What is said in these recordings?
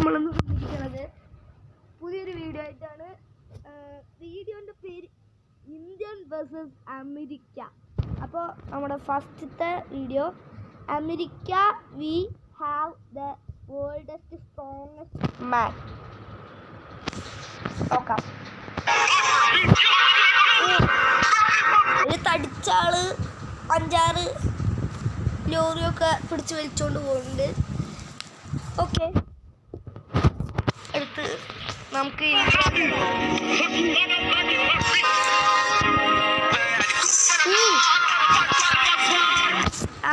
നമ്മളൊന്ന് വന്നിരിക്കുന്നത് പുതിയൊരു വീഡിയോ ആയിട്ടാണ്. വീഡിയോൻ്റെ പേര് ഇന്ത്യൻ വേഴ്സസ് അമേരിക്ക. അപ്പോൾ നമ്മുടെ ഫസ്റ്റത്തെ video America we have the world's strongest man. നോക്കാം. ഒരു തടിച്ചാള് 5-6 ലോറിയൊക്കെ പിടിച്ച് വലിച്ചുകൊണ്ട് പോകുന്നുണ്ട്. ഓക്കെ, അടുത്ത് നമുക്ക്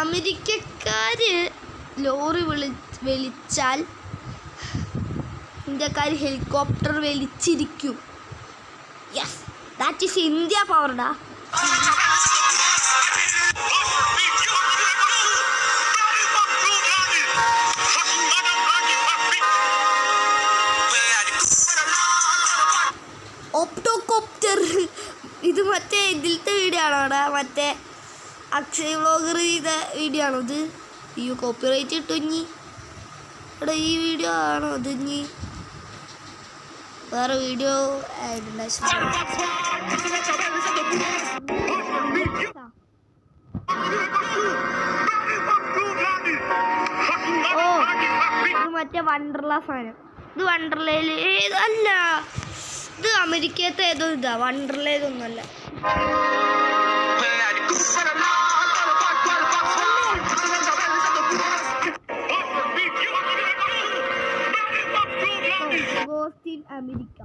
അമേരിക്കക്കാര് ലോറി വലിച്ചാൽ ഇന്ത്യക്കാർ ഹെലികോപ്റ്റർ വലിച്ചിരിക്കും. യെസ്, ദാറ്റ് ഈസ് ഇന്ത്യ പവർഡാ. ഓപ്റ്റോകോപ്റ്റർ, ഇത് മറ്റേ ഇതിലത്തെ വീഡിയോ ആണോ അവിടെ? മറ്റേ അക്ഷയ് വ്ളോഗർ ചെയ്ത വീഡിയോ ആണോ ഇത്? അയ്യോ, കോപ്പിറൈറ്റ് കിട്ടും ഇനി. ഇവിടെ ഈ വീഡിയോ ആണോ ഇത്? ഇനി വേറെ വീഡിയോ ആയിട്ടുണ്ടായി. ഓ, ഇത് മറ്റേ വണ്ടർലാ സാധനം. ഇത് വണ്ടർലയിൽ ഏതല്ല, ഇത് അമേരിക്കത്തെ ഏതോ ഇതാ. വണ്ടർലയിലൊന്നുമല്ല. അമേരിക്ക.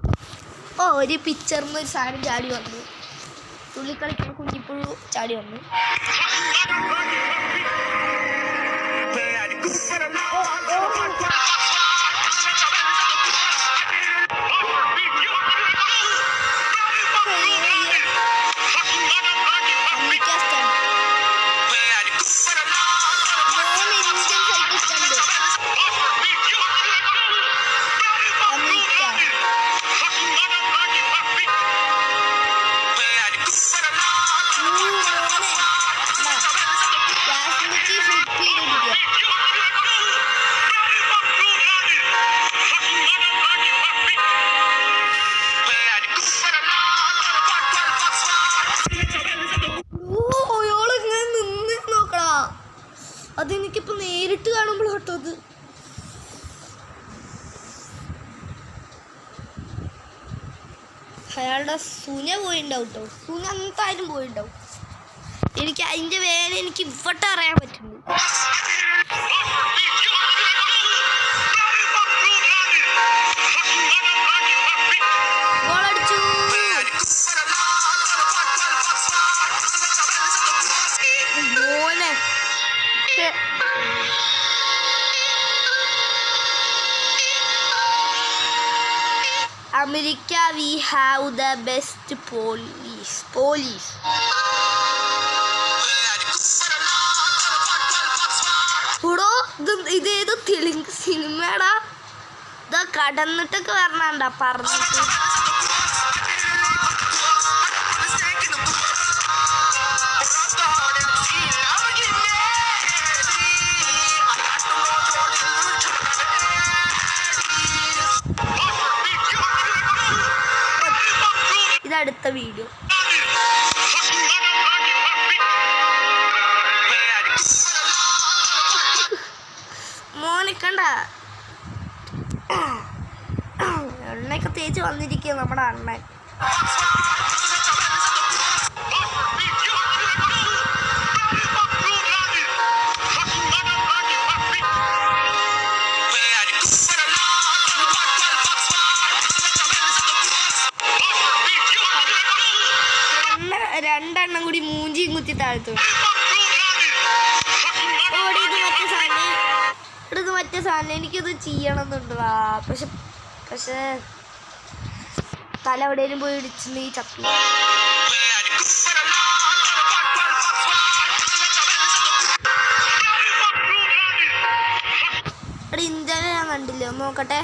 ഓ, ഒരു പിക്ചറിന് ഒരു സാധനം ചാടി വന്നു. തുള്ളിക്കളിക്കുന്ന കുഞ്ഞിപ്പുഴു ചാടി വന്നു. അതെനിക്കിപ്പോൾ നേരിട്ട് കാണുമ്പോൾ കേട്ടോ, അത് അയാളുടെ സൂന പോയിണ്ടാവും കേട്ടോ. സൂന എന്തായാലും പോയിണ്ടാവും. എനിക്ക് അതിൻ്റെ വേദന എനിക്ക് ഇവിടെ അറിയാൻ പറ്റുന്നു. ഗോളടിച്ചു. മോനെ, America we have the best police. ഓടോ, ഇതേതോ തെലുങ്ക് സിനിമടാ. ഇതാ കടന്നിട്ടൊക്കെ വരണണ്ടാ പറഞ്ഞിട്ട്. ഇതടുത്ത വീഡിയോ. മോനിക്കണ്ട, എണ്ണയൊക്കെ തേച്ച് വന്നിരിക്കുക നമ്മുടെ അണ്ണൻ. രണ്ടെണ്ണം കൂടി മൂഞ്ചിയും കുത്തി താഴ്ത്തു. ഓടി, ഇത് മറ്റേ സാധനം എനിക്കിത് ചെയ്യണമെന്നുണ്ടാ. പക്ഷെ തല എവിടെയും പോയി ഇടിച്ചു നീ ചത്തു. ഇവിടെ ഇന്ത്യനെ ഞാൻ കണ്ടില്ലേ, ഒന്ന് നോക്കട്ടെ.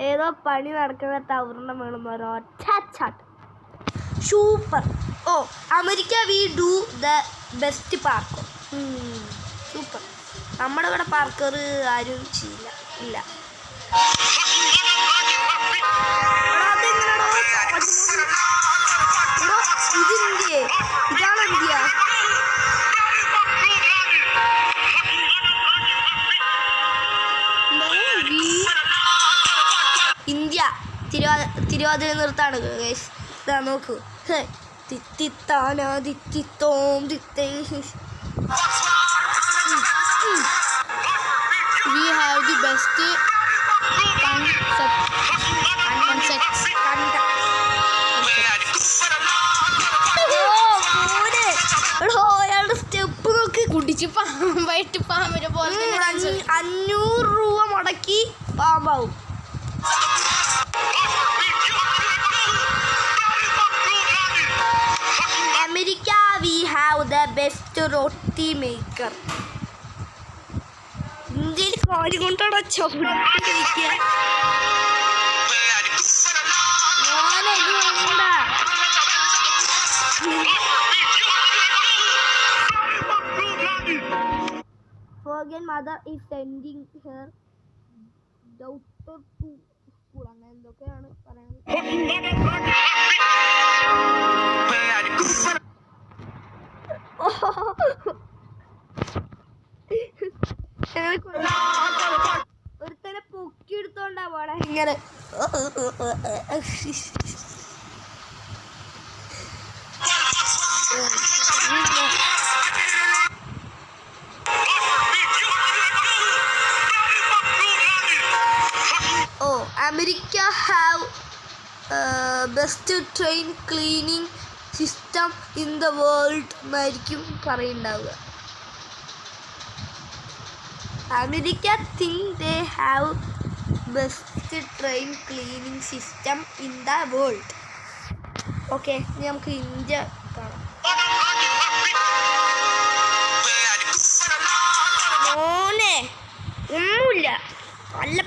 ഏതോ പണി നടക്കുന്ന ടവറിന്റെ മേളിൽ ഒരൊറ്റ ചാട്ടം. സൂപ്പർ. ഓ America we do the best park. Super. നമ്മുടെ ഇവിടെ പാർക്കർ ആരും ചെയ്യില്ല. ഇല്ല ഇത് ഇന്ത്യ. ഇതാണ് ഇന്ത്യ. ഇന്ത്യ തിരുവാതിര നിർത്താണ് ഗൈസ്. ഇതാ നോക്കൂ. തിത്തിത്താനാ തിത്തിത്തോം തിത്തേ. We have the best step നോക്ക്. കുടിച്ച് പാമ്പായിട്ട് പാമ്പിനെ പോലെ 500 രൂപ മുടക്കി പാമ്പാവും. America we have the best roti maker. ഇന്ത്യയിൽ കാര്യം കൊണ്ടാണ് ചവിട്ടി കഴിക്കുക. Forget mother is sending her daughter to school. അങ്ങനെ എന്തൊക്കെയാണ് പറയുന്നത്. ഒരുത്തനെ പൊക്കിയെടുത്തോണ്ടാ പോടെ ഇങ്ങനെ. Oh America have best train cleaning system in the world എന്നായിരിക്കും പറയുന്നുണ്ടാവുക. America think they have best train cleaning system in the world. Okay ഇനി നമുക്ക് ഇന്ത്യ കാണാം. മോനെ ഒന്നുമില്ല, നല്ല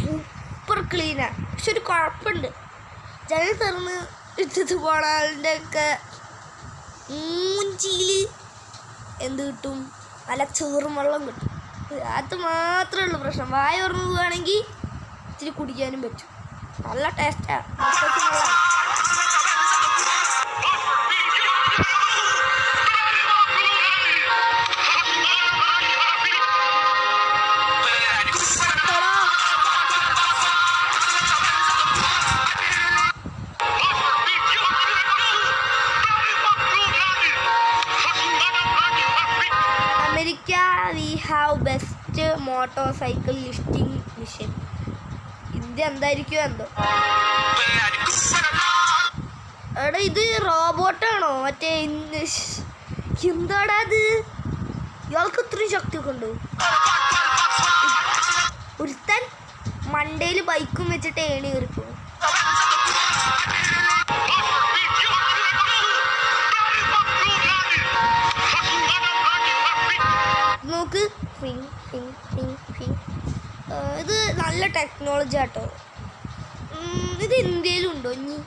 സൂപ്പർ ക്ലീനാണ്. പക്ഷെ ഒരു കുഴപ്പമുണ്ട്. ജനൽ തുറന്ന് ഇട്ടിട്ട് പോണ ആളുടെ ഒക്കെ മൂഞ്ചിയിൽ എന്ത് കിട്ടും? നല്ല ചോറും വെള്ളം കിട്ടും. അത് മാത്രമേ ഉള്ളൂ പ്രശ്നം. വായ തുറന്ന് പോവുകയാണെങ്കിൽ ഇത്തിരി കുടിക്കാനും പറ്റും. നല്ല ടേസ്റ്റാണ്. America we have best motor cycle lifting mission. India എന്തായിരിക്കും എന്തോ. എടാ ഇത് റോബോട്ടാണോ? മറ്റേ എന്താടാ അത്? ഇയാൾക്ക് ഇത്രയും ശക്തിയൊക്കെ ഉണ്ടോ? ഒരുത്തൻ മണ്ടയിൽ ബൈക്കും വെച്ചിട്ട് ഏണി കയറിപ്പോ. നോക്ക്. ഇത് നല്ല ടെക്നോളജി ആട്ടോ. ഇത് ഇന്ത്യയിലും ഉണ്ടോ? ഇനി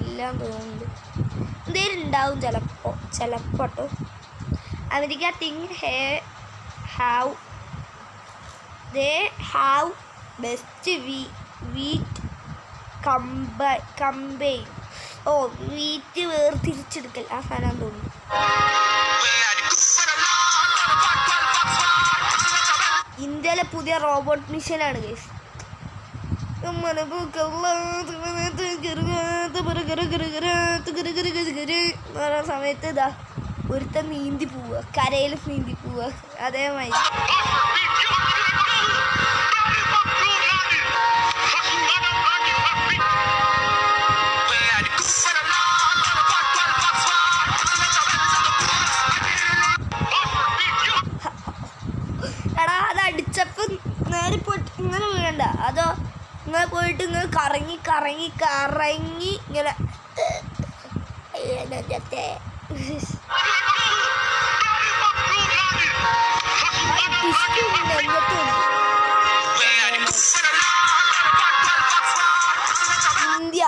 ഇല്ലാന്ന് തോന്നുന്നുണ്ട്. ഇന്ത്യയിൽ ഉണ്ടാവും ചിലപ്പോൾ കേട്ടോ. America think they have best wheat combine. ഓ വീറ്റ് വേർതിരിച്ചെടുക്കൽ ആ സാധനം തോന്നുന്നു. ഇന്ത്യയിലെ പുതിയ റോബോട്ട് മിഷനാണ് ഗൈസ്. സമയത്ത് ഇതാ ഒരുത്തൻ നീന്തി പോവുക, കരയിൽ നീന്തി പോവുക. അതേമാതിരി എടാ അത് അടിച്ചപ്പോൾ നേരെ പോയിട്ട് ഇങ്ങനെ വീഴണ്ട. അതോ ഇങ്ങനെ പോയിട്ട് ഇങ്ങനെ കറങ്ങി കറങ്ങി കറങ്ങി ഇങ്ങനെ ഇന്ത്യ.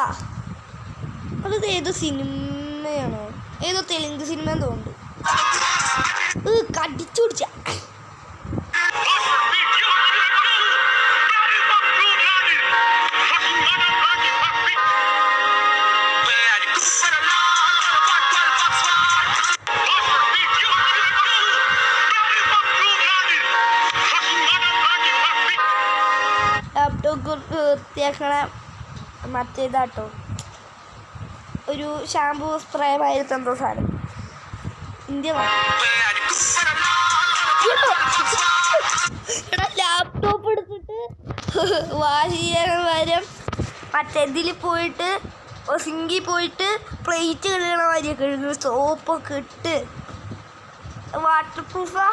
അത് ഏത് സിനിമയാണോ? ഏതോ തെലുങ്ക് സിനിമ തോന്നുന്നു. കടിച്ചു പിടിച്ച ലാപ്ടോപ്പ് വൃത്തിയാക്കണ മറ്റേതാട്ടോ, ഒരു ഷാമ്പൂ സ്പ്രേ ആയിട്ട് എന്തോ സാധനം. ഇന്ത്യ ലാപ്ടോപ്പ് എടുത്തിട്ട് വാഷ് ചെയ്യാൻ പകരം മറ്റേതിൽ പോയിട്ട് സിങ്കിൽ പോയിട്ട് പ്ലേറ്റ് കഴുകണ മാതിരിയൊക്കെ കഴുകും. സോപ്പൊക്കെ ഇട്ട് വാട്ടർ പ്രൂഫാ.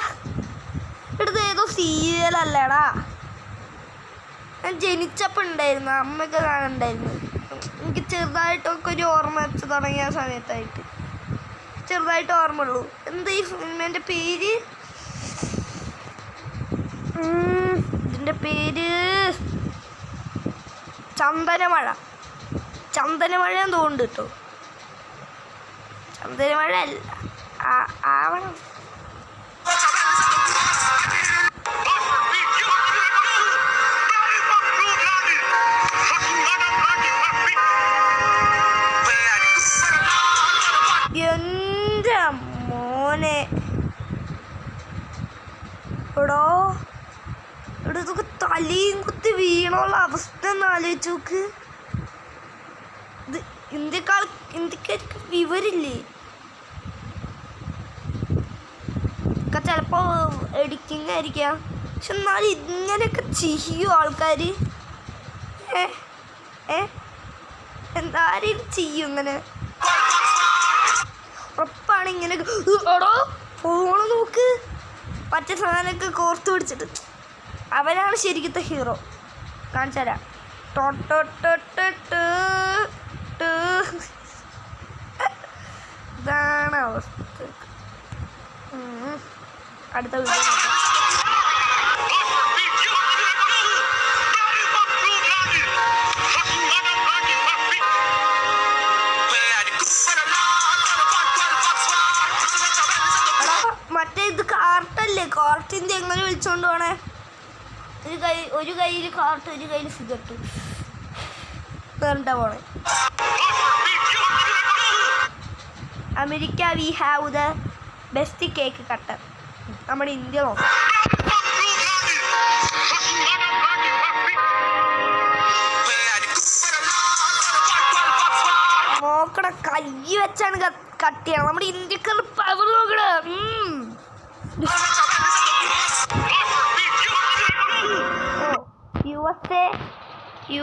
എടുത്ത് ഏതോ സീരിയലല്ലേടാ, ഞാൻ ജനിച്ചപ്പോൾ ഉണ്ടായിരുന്നു, അമ്മയൊക്കെ കാണുന്നുണ്ടായിരുന്നു. എനിക്ക് ചെറുതായിട്ടൊക്കെ ഒരു ഓർമ്മ വെച്ച് തുടങ്ങിയ സമയത്തായിട്ട് ചെറുതായിട്ട് ഓർമ്മയുള്ളൂ. എന്താ ഈ സിനിമേൻ്റെ പേര്? ഇതിൻ്റെ പേര് ചന്ദനമഴ. ചന്ദനമഴയെന്ന് തോന്നുന്നുണ്ട് കേട്ടോ. ചന്ദനമഴ അല്ല, ആവണം. എൻ്റെ മോനെ എടോ ഇതൊക്കെ തലയും കുത്തി വീണുള്ള അവസ്ഥ ഒന്ന് ആലോചിച്ച് നോക്ക്. ഇത് ഇന്ത്യക്കാർക്ക് വിവരില്ലേ? ഒക്കെ ചിലപ്പോൾ എഡിറ്റിംഗ് ആയിരിക്കാം, പക്ഷെ എന്നാലും ഇങ്ങനെയൊക്കെ ചെയ്യും ആൾക്കാർ. എന്തായാലും ചെയ്യും ഇങ്ങനെ. ഉറപ്പാണ് ഇങ്ങനെ. എടോ ഫോണ് നോക്ക്, മറ്റേ സാധനമൊക്കെ കോർത്ത് പിടിച്ചിട്ട്. അവനാണ് ശരിക്കത്തെ ഹീറോ. കാണിച്ചു തരാം. ഇതാണ് അവസ്ഥ. അടുത്ത വീഡിയോ മറ്റേ ഇത് കാർട്ടല്ലേ, കാർട്ടിൻ്റെ എങ്ങനെ വിളിച്ചോണ്ട് പോണേ? ഒരു കയ്യിൽ കാർട്ട്, ഒരു കയ്യിൽ സിഗരറ്റ് വേണ്ട പോണേ. America we have the best cake cutter. നമ്മുടെ ഇന്ത്യ നോക്കാം. നോക്കണ കൈ വെച്ചാണ് കട്ട് ചെയ്യണം. നമ്മുടെ ഇന്ത്യക്കാരുടെ പവർ നോക്കണ.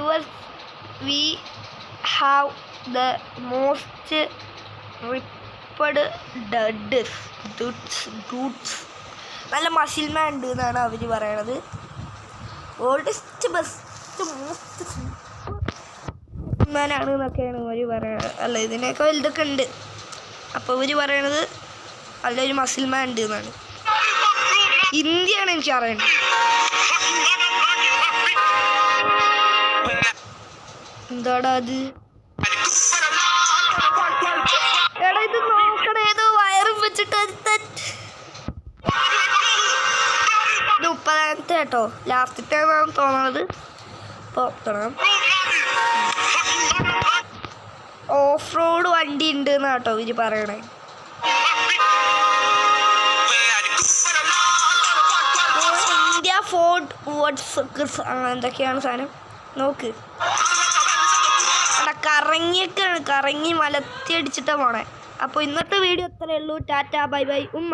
US we have the most ripped dudes. നല്ല മസിൽമാൻ ഉണ്ട് എന്നാണ് അവർ പറയണത്. ഓൾഡസ്റ്റ് ബെസ്റ്റ് മോസ്റ്റ് മാനാണ് എന്നൊക്കെയാണ് അവർ പറയണത്. അല്ല, ഇതിനൊക്കെ വലുതൊക്കെ ഉണ്ട്. അപ്പോൾ ഇവർ പറയണത് നല്ലൊരു മസിൽമാൻ ഉണ്ട് എന്നാണ്. ഇന്ത്യയാണ് എനിക്ക് അറിയേണ്ടത്. എന്താടാ അത്? എടാ ഇത് നോക്കണേ, ഏതോ വയറും വെച്ചിട്ട്. ഇത് 30ാമത്തെ കേട്ടോ, ലാസ്റ്റത്തെ ആണെന്നാണ് തോന്നുന്നത്. ഇപ്പോൾ തുടങ്ങാം. ഓഫ് റോഡ് വണ്ടി ഉണ്ട് എന്നാണ് കേട്ടോ ഇവർ പറയണേ. ഇന്ത്യ ഫോർഡ് വാട്സ് എന്തൊക്കെയാണ് സാധനം നോക്ക്. കറങ്ങി മലത്തി അടിച്ചിട്ടാണ് പോണേ. അപ്പോൾ ഇന്നത്തെ വീഡിയോ ഇത്രയേ ഉള്ളൂ. ടാറ്റ ബൈ ബൈ ഉമ്മ.